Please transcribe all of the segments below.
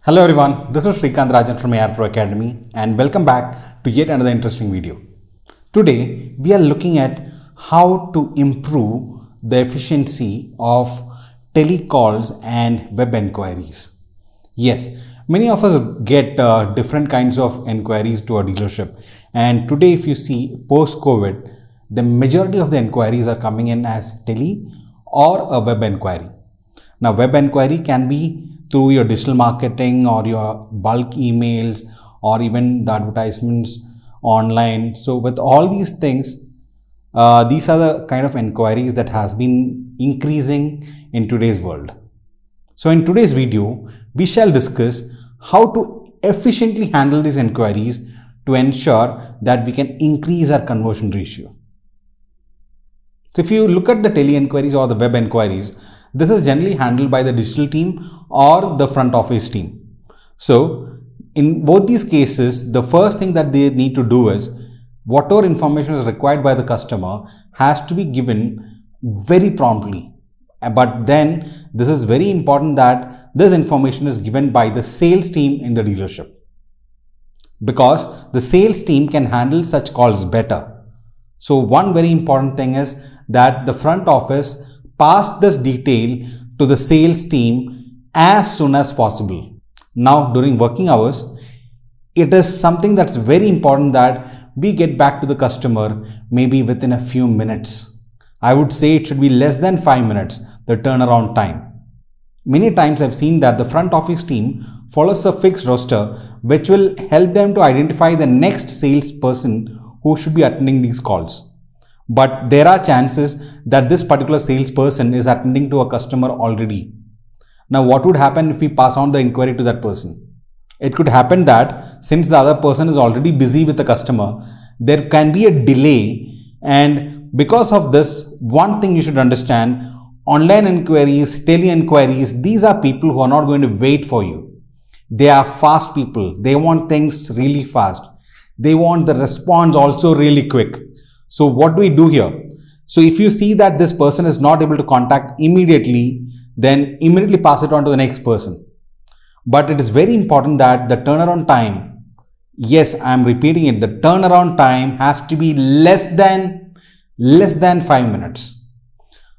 Hello everyone, this is Srikanth Rajan from AR Pro Academy and welcome back to yet another interesting video. Today we are looking at how to improve the efficiency of telecalls and web enquiries. Yes, many of us get different kinds of enquiries to our dealership, and today if you see post-COVID, the majority of the enquiries are coming in as tele or a web enquiry. Now web enquiry can be through your digital marketing or your bulk emails or even the advertisements online. So with all these things, these are the kind of enquiries that has been increasing in today's world. So in today's video, we shall discuss how to efficiently handle these enquiries to ensure that we can increase our conversion ratio. So if you look at the tele enquiries or the web enquiries, this is generally handled by the digital team or the front office team. So in both these cases, the first thing that they need to do is whatever information is required by the customer has to be given very promptly. But then this is very important that this information is given by the sales team in the dealership, because the sales team can handle such calls better. So one very important thing is that the front office pass this detail to the sales team as soon as possible. Now during working hours, it is something that's very important that we get back to the customer maybe within a few minutes. I would say it should be less than 5 minutes, the turnaround time. Many times I've seen that the front office team follows a fixed roster which will help them to identify the next salesperson who should be attending these calls. But there are chances that this particular salesperson is attending to a customer already. Now, what would happen if we pass on the inquiry to that person? It could happen that since the other person is already busy with the customer, there can be a delay. And because of this, one thing you should understand, online inquiries, tele inquiries, these are people who are not going to wait for you. They are fast people. They want things really fast. They want the response also really quick. So what do we do here? So if you see that this person is not able to contact immediately, then immediately pass it on to the next person. But it is very important that the turnaround time, yes, I am repeating it, the turnaround time has to be less than 5 minutes.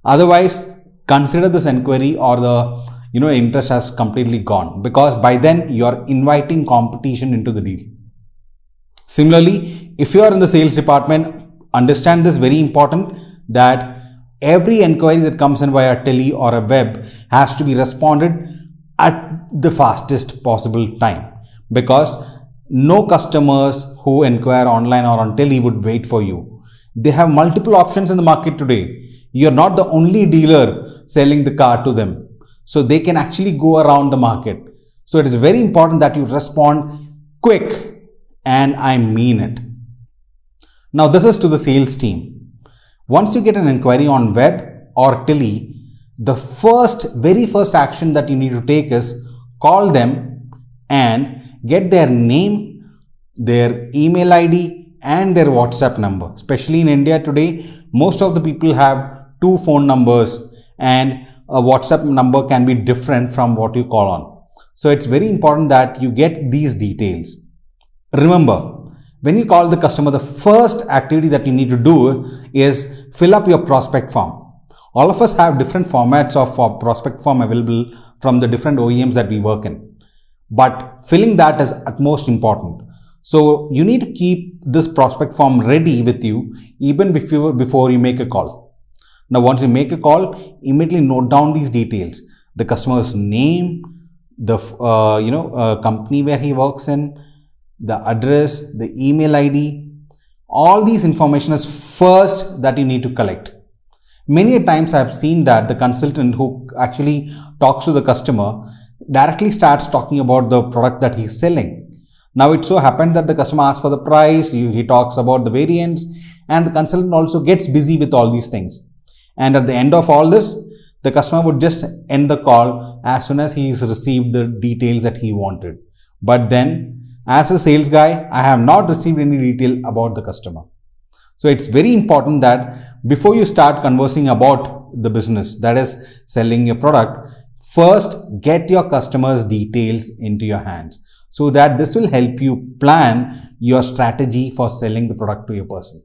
Otherwise, consider this inquiry or the interest has completely gone, because by then you are inviting competition into the deal. Similarly, if you are in the sales department, understand this very important, that every inquiry that comes in via tele or a web has to be responded at the fastest possible time, because no customers who inquire online or on tele would wait for you. They have multiple options in the market today. You're not the only dealer selling the car to them. So they can actually go around the market. So it is very important that you respond quick, and I mean it. Now this is to the sales team. Once you get an inquiry on web or tele, the very first action that you need to take is call them and get their name, their email ID and their WhatsApp number. Especially in India today, most of the people have 2 phone numbers and a WhatsApp number can be different from what you call on. So it's very important that you get these details. Remember, when you call the customer, the first activity that you need to do is fill up your prospect form. All of us have different formats of prospect form available from the different OEMs that we work in. But filling that is utmost important. So you need to keep this prospect form ready with you even before you make a call. Now once you make a call, immediately note down these details. The customer's name, the company where he works in, the address, the email ID, all these information is first that you need to collect. Many times I have seen that the consultant who actually talks to the customer directly starts talking about the product that he's selling. Now it so happens that the customer asks for the price, he talks about the variants, and the consultant also gets busy with all these things. And at the end of all this, the customer would just end the call as soon as he's received the details that he wanted. But then, as a sales guy, I have not received any detail about the customer. So it's very important that before you start conversing about the business, that is selling your product, first get your customers' details into your hands so that this will help you plan your strategy for selling the product to your person.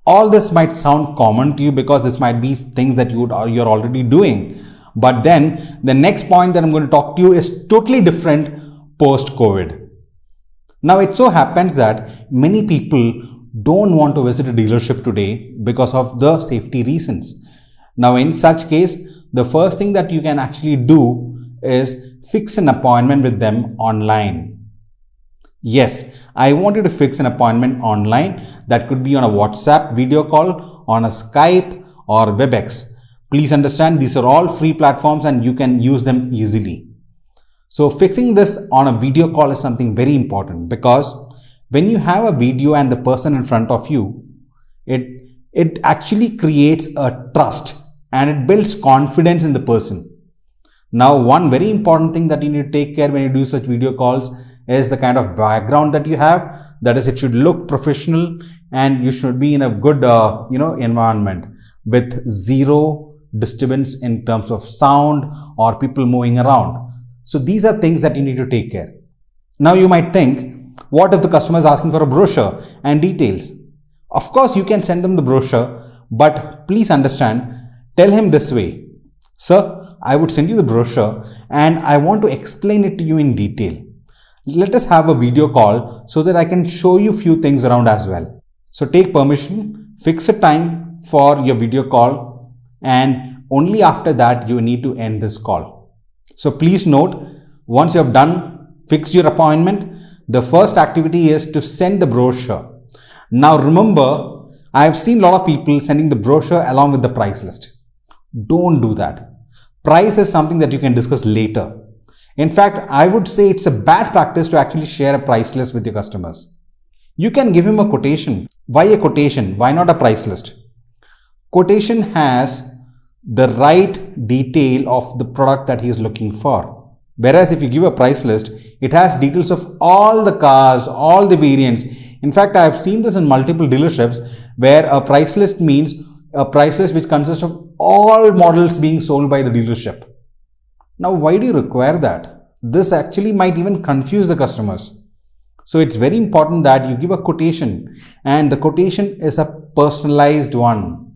All this might sound common to you because this might be things that you're already doing. But then the next point that I'm going to talk to you is totally different post-COVID. Now, it so happens that many people don't want to visit a dealership today because of the safety reasons. Now, in such case, the first thing that you can actually do is fix an appointment with them online. Yes, I want you to fix an appointment online. That could be on a WhatsApp video call, on a Skype or WebEx. Please understand, these are all free platforms and you can use them easily. So fixing this on a video call is something very important, because when you have a video and the person in front of you, it actually creates a trust and it builds confidence in the person. Now, one very important thing that you need to take care when you do such video calls is the kind of background that you have. That is, it should look professional and you should be in a good environment with zero disturbance in terms of sound or people moving around. So these are things that you need to take care. Now you might think, what if the customer is asking for a brochure and details? Of course you can send them the brochure, but please understand, tell him this way: sir, I would send you the brochure and I want to explain it to you in detail. Let us have a video call so that I can show you few things around as well. So take permission, fix a time for your video call, and only after that you need to end this call. So please note, once you have fixed your appointment, the first activity is to send the brochure. Now remember, I have seen a lot of people sending the brochure along with the price list. Don't do that. Price is something that you can discuss later. In fact, I would say it's a bad practice to actually share a price list with your customers. You can give him a quotation. Why a quotation? Why not a price list? Quotation has the right detail of the product that he is looking for. Whereas if you give a price list, it has details of all the cars, all the variants. In fact, I have seen this in multiple dealerships where a price list means a price list which consists of all models being sold by the dealership. Now, why do you require that? This actually might even confuse the customers. So it's very important that you give a quotation, and the quotation is a personalized one,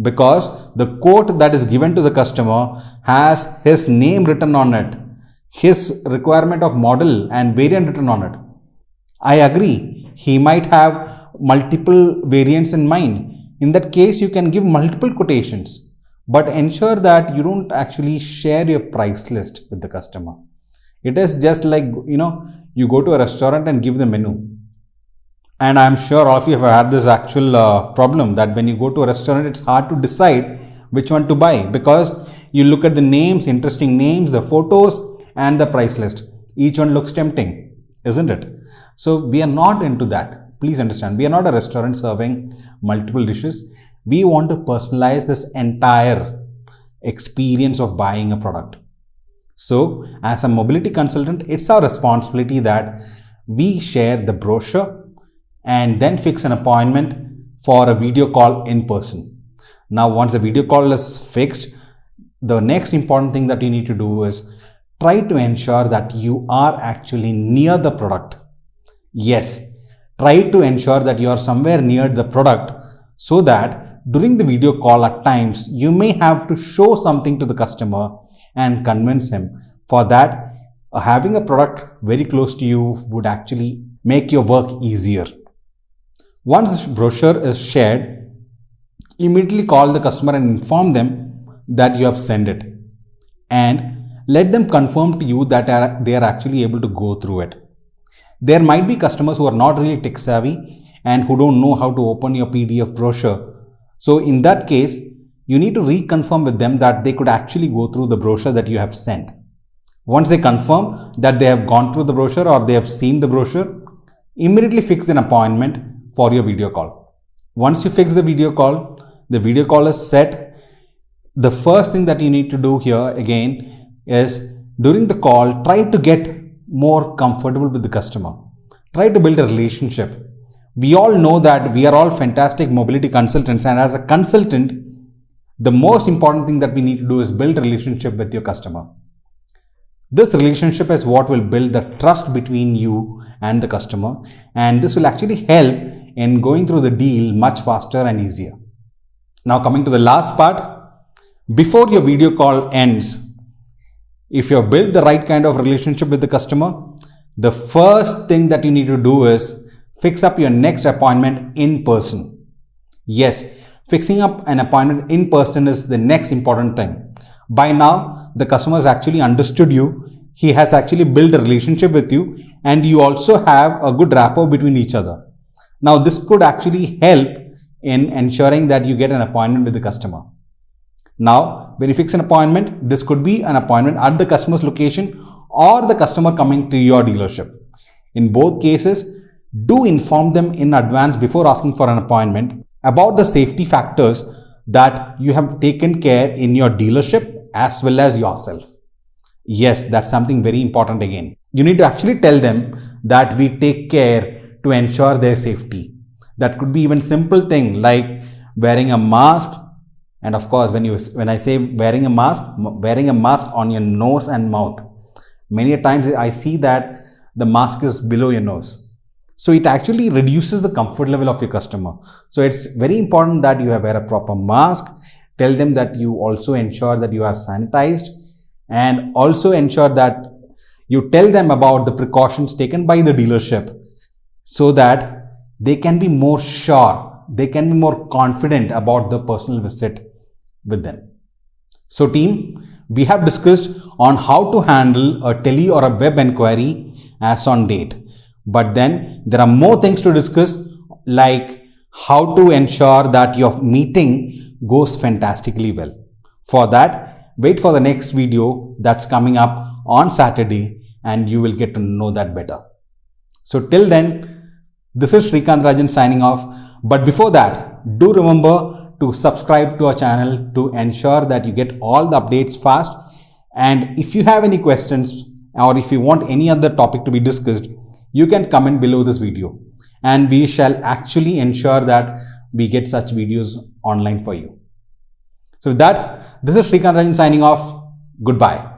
because the quote that is given to the customer has his name written on it, his requirement of model and variant written on it. I agree, he might have multiple variants in mind. In that case, you can give multiple quotations. But ensure that you don't actually share your price list with the customer. It is just like, you go to a restaurant and give the menu. And I'm sure all of you have had this actual problem that when you go to a restaurant, it's hard to decide which one to buy, because you look at the names, interesting names, the photos and the price list. Each one looks tempting, isn't it? So we are not into that. Please understand, we are not a restaurant serving multiple dishes. We want to personalize this entire experience of buying a product. So as a mobility consultant, it's our responsibility that we share the brochure and then fix an appointment for a video call in person. Now, once the video call is fixed, the next important thing that you need to do is try to ensure that you are actually near the product. Yes, try to ensure that you are somewhere near the product, so that during the video call at times you may have to show something to the customer and convince him. For that, having a product very close to you would actually make your work easier. Once the brochure is shared, immediately call the customer and inform them that you have sent it, and let them confirm to you that they are actually able to go through it. There might be customers who are not really tech savvy and who don't know how to open your PDF brochure. So in that case, you need to reconfirm with them that they could actually go through the brochure that you have sent. Once they confirm that they have gone through the brochure or they have seen the brochure, immediately fix an appointment for your video call. Once you fix the video call is set. The first thing that you need to do here again is, during the call, try to get more comfortable with the customer. Try to build a relationship. We all know that we are all fantastic mobility consultants, and as a consultant, the most important thing that we need to do is build a relationship with your customer. This relationship is what will build the trust between you and the customer, and this will actually help in going through the deal much faster and easier. Now coming to the last part, before your video call ends, if you have built the right kind of relationship with the customer, the first thing that you need to do is fix up your next appointment in person. Yes, fixing up an appointment in person is the next important thing. By now, the customer has actually understood you. He has actually built a relationship with you, and you also have a good rapport between each other. Now, this could actually help in ensuring that you get an appointment with the customer. Now, when you fix an appointment, this could be an appointment at the customer's location or the customer coming to your dealership. In both cases, do inform them in advance before asking for an appointment about the safety factors that you have taken care in your dealership as well as yourself. Yes, that's something very important again. You need to actually tell them that we take care to ensure their safety. That could be even simple thing like wearing a mask. And of course, when I say wearing a mask on your nose and mouth. Many times I see that the mask is below your nose. So it actually reduces the comfort level of your customer. So it's very important that you wear a proper mask. Tell them that you also ensure that you are sanitized, and also ensure that you tell them about the precautions taken by the dealership so that they can be more sure, they can be more confident about the personal visit with them. So team, we have discussed on how to handle a tele or a web inquiry as on date. But then there are more things to discuss, like how to ensure that your meeting goes fantastically well. For that, wait for the next video that's coming up on Saturday, and you will get to know that better. So till then, this is Srikanth Rajan signing off. But before that, do remember to subscribe to our channel to ensure that you get all the updates fast. And if you have any questions, or if you want any other topic to be discussed, you can comment below this video, and we shall actually ensure that we get such videos online for you. So with that, this is Srikanth Rajan signing off. Goodbye.